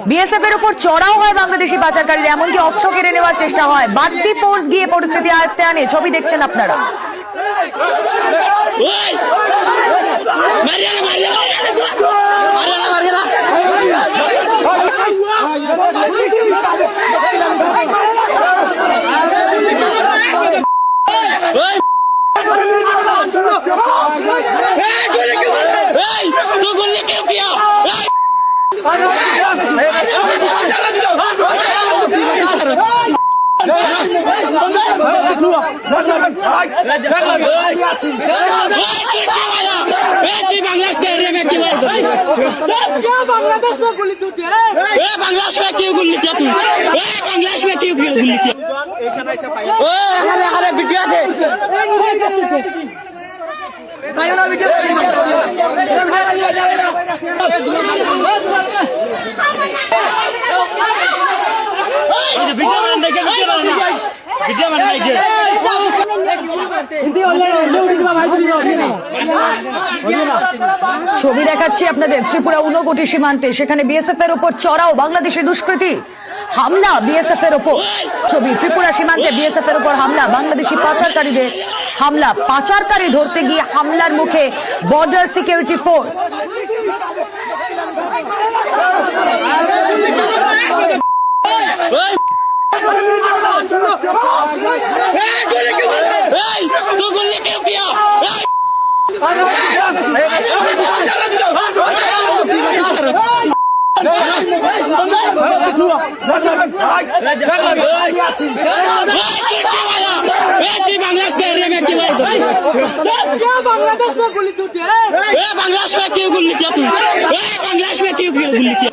BSF এর উপর চড়াও হয় বাংলাদেশি পাচারকারীরা, এমনকি অস্ত্র কেড়ে নেওয়ার চেষ্টা হয়। বাড়তি ফোর্স গিয়ে পরিস্থিতি আয়ত্তে আনে। ছবি দেখছেন আপনারা। बांग्लादेश में क्यों गुल्ली किया तू? बांग्लादेश में क्यों गुल्ली किया? अरे वीडियो थे। ছবি দেখাচ্ছি আপনাদের ত্রিপুরা ঊনকোটি সীমান্তে, সেখানে বিএসএফ এর উপর চড়াও বাংলাদেশি দুষ্কৃতী। হামলা বিএসএফ এর উপর। ছবি ত্রিপুরা সীমান্তে বিএসএফ এর উপর হামলা, বাংলাদেশি পাচারকারীদের হামলা। পাচারকারী ধরতে গিয়ে হামলার মুখে বর্ডার সিকিউরিটি ফোর্স। तू गुल्ली क्यों किया? बांग्लादेश के एरिया में क्यों? बांग्लादेश में गुल्ली क्यों किया? बांग्लादेश में क्यों गुल्ली किया तू? बांग्लादेश में क्यों गुल्ली किया?